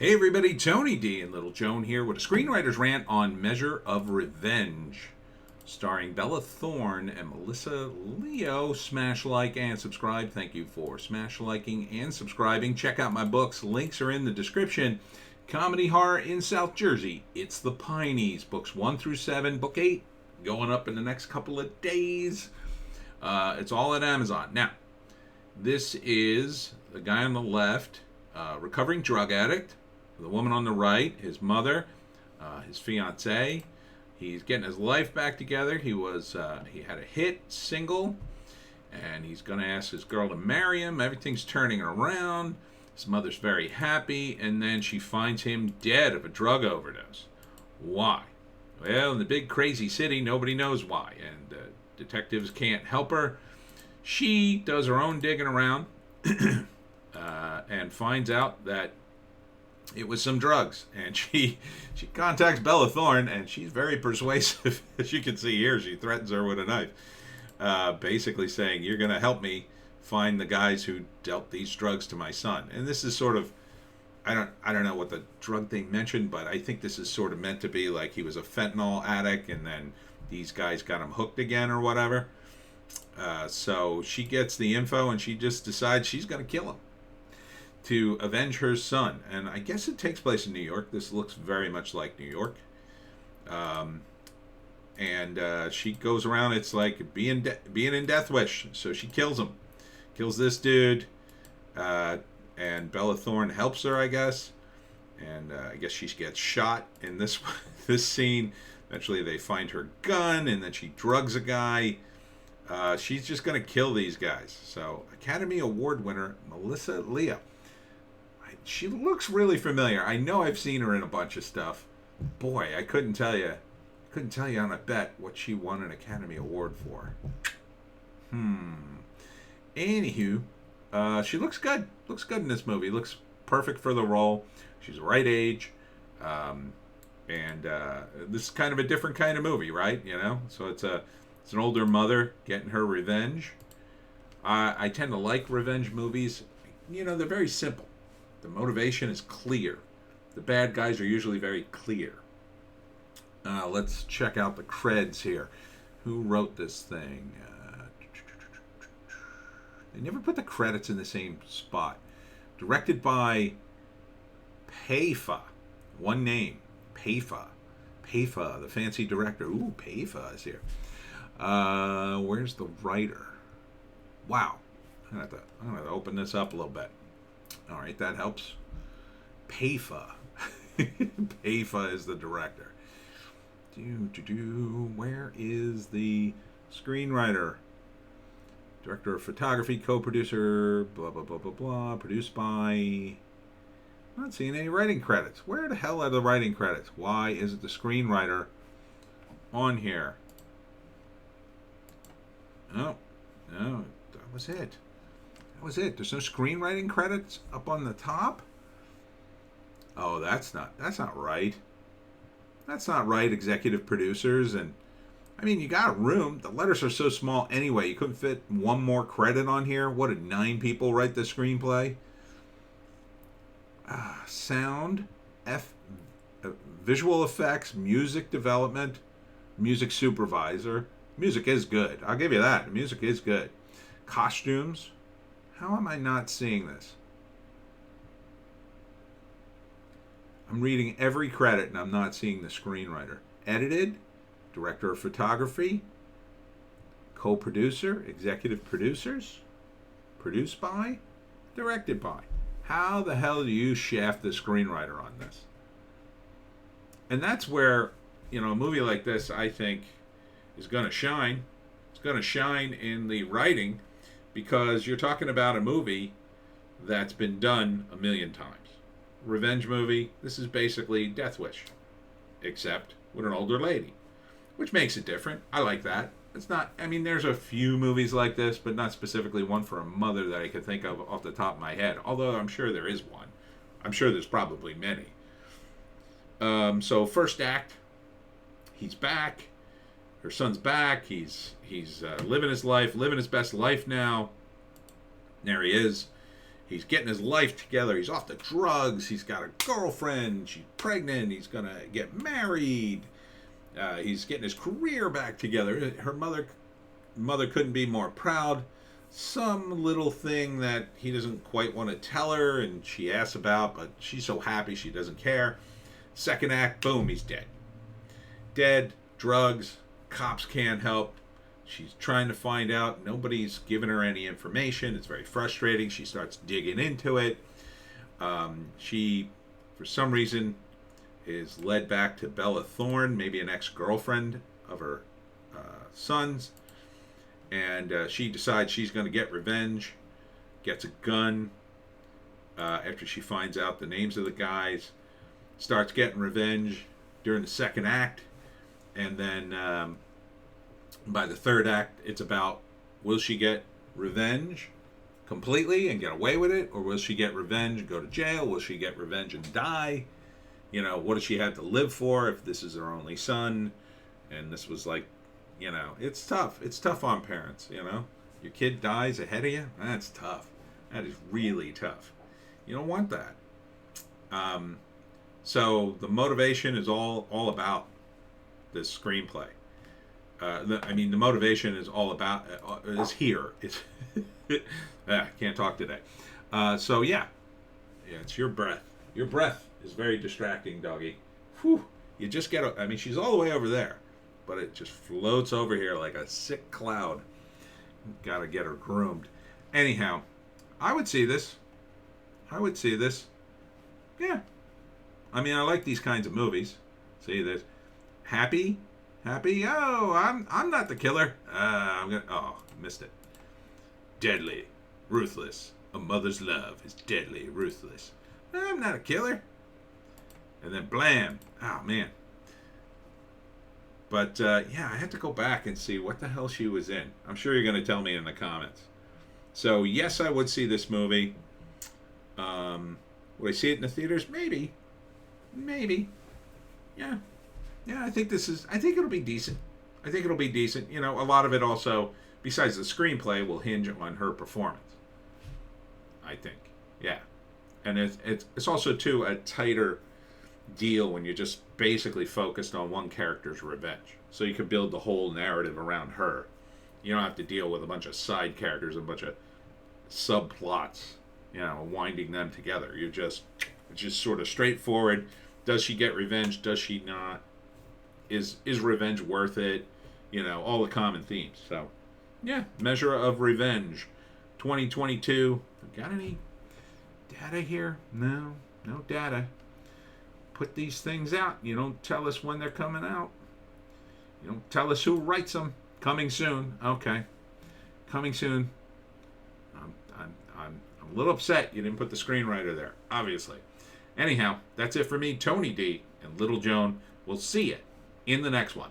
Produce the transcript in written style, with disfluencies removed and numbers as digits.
Hey everybody, Tony D and Little Joan here with a screenwriter's rant on Measure of Revenge, starring Bella Thorne and Melissa Leo. Smash like and subscribe. Thank you for smash liking and subscribing. Check out my books. Links are in the description. Comedy horror in South Jersey. It's the Pineys. Books 1 through 7. Book 8 going up in the next couple of days. It's all at Amazon. Now, this is the guy on the left, recovering drug addict. The woman on the right, his mother, his fiance. He's getting his life back together. He had a hit single, and he's going to ask his girl to marry him. Everything's turning around. His mother's very happy, and then she finds him dead of a drug overdose. Why? Well, in the big crazy city, nobody knows why, and detectives can't help her. She does her own digging around and finds out that it was some drugs, and she contacts Bella Thorne, and she's very persuasive. As you can see here, she threatens her with a knife, basically saying, "You're going to help me find the guys who dealt these drugs to my son." And this is sort of, I don't know what the drug thing mentioned, but I think this is sort of meant to be like he was a fentanyl addict, and then these guys got him hooked again or whatever. So she gets the info, and she just decides she's going to kill him to avenge her son. And I guess it takes place in New York. This looks very much like New York. And she goes around, it's like being in Death Wish. So she kills him. Kills this dude. And Bella Thorne helps her, I guess. And I guess she gets shot in this scene. Eventually they find her gun, and then she drugs a guy. She's just going to kill these guys. So Academy Award winner Melissa Leo. She looks really familiar. I know I've seen her in a bunch of stuff. Boy, I couldn't tell you on a bet what she won an Academy Award for. Anywho, she looks good. Looks good in this movie. Looks perfect for the role. She's the right age. And this is kind of a different kind of movie, right? You know? So it's an older mother getting her revenge. I tend to like revenge movies. You know, they're very simple. The motivation is clear. The bad guys are usually very clear. Let's check out the creds here. Who wrote this thing? They never put the credits in the same spot. Directed by Payfa. One name. Payfa. Payfa, the fancy director. Ooh, Payfa is here. Where's the writer? Wow. I'm gonna have to open this up a little bit. All right, that helps. Payfa. Payfa is the director. Where is the screenwriter? Director of photography, co-producer, blah, blah, blah, blah, blah. Produced by... I'm not seeing any writing credits. Where the hell are the writing credits? Why is it the screenwriter on here? Oh, no, that was it. That was it. There's no screenwriting credits up on the top? Oh, that's not right. That's not right, executive producers. And I mean, you got room. The letters are so small anyway. You couldn't fit one more credit on here. What, did 9 people write the screenplay? Sound, visual effects, music development, music supervisor. Music is good. I'll give you that. The music is good. Costumes. How am I not seeing this? I'm reading every credit and I'm not seeing the screenwriter. Edited, director of photography, co-producer, executive producers, produced by, directed by. How the hell do you shaft the screenwriter on this? And that's where, a movie like this, I think, is going to shine. It's going to shine in the writing, because you're talking about a movie that's been done a million times. Revenge movie. This is basically Death Wish, except with an older lady, which makes it different. I like that. It's not, there's a few movies like this, but not specifically one for a mother that I could think of off the top of my head, although I'm sure there is one. I'm sure there's probably many. So first act, he's back. Her son's back. He's living his life, living his best life now. There he is. He's getting his life together. He's off the drugs. He's got a girlfriend. She's pregnant. He's going to get married. He's getting his career back together. Her mother couldn't be more proud. Some little thing that he doesn't quite want to tell her, and she asks about, but she's so happy she doesn't care. Second act, boom, he's dead. Dead, drugs, cops can't help. She's trying to find out. Nobody's giving her any information. It's very frustrating. She starts digging into it. She, for some reason, is led back to Bella Thorne, maybe an ex-girlfriend of her son's. And she decides she's going to get revenge. Gets a gun after she finds out the names of the guys. Starts getting revenge during the second act. And then by the third act, it's about, will she get revenge completely and get away with it? Or will she get revenge and go to jail? Will she get revenge and die? You know, what does she have to live for if this is her only son? And this was like, you know, it's tough. It's tough on parents, you know. Your kid dies ahead of you. That's tough. That is really tough. You don't want that. So the motivation is all about this screenplay. The motivation is all about, is here. It's can't talk today. So yeah, it's your breath. Your breath is very distracting, doggy. Whew. You just get, she's all the way over there, but it just floats over here like a sick cloud. Gotta get her groomed. Anyhow, I would see this. Yeah. I like these kinds of movies. See this. Happy. Oh, I'm not the killer. Missed it. Deadly, ruthless. A mother's love is deadly, ruthless. I'm not a killer. And then blam. Oh man. But I had to go back and see what the hell she was in. I'm sure you're going to tell me in the comments. So yes, I would see this movie. Would I see it in the theaters? Maybe. Yeah. I think it'll be decent. You know, a lot of it also, besides the screenplay, will hinge on her performance. I think. Yeah. And it's also, too, a tighter deal when you're just basically focused on one character's revenge. So you can build the whole narrative around her. You don't have to deal with a bunch of side characters, a bunch of subplots, you know, winding them together. It's just sort of straightforward. Does she get revenge? Does she not? Is revenge worth it? You know, all the common themes. So, yeah, Measure of Revenge, 2022. Got any data here? No data. Put these things out. You don't tell us when they're coming out. You don't tell us who writes them. Coming soon. Okay. Coming soon. I'm a little upset you didn't put the screenwriter there, obviously. Anyhow, that's it for me, Tony D and Little Joan. We'll see you in the next one.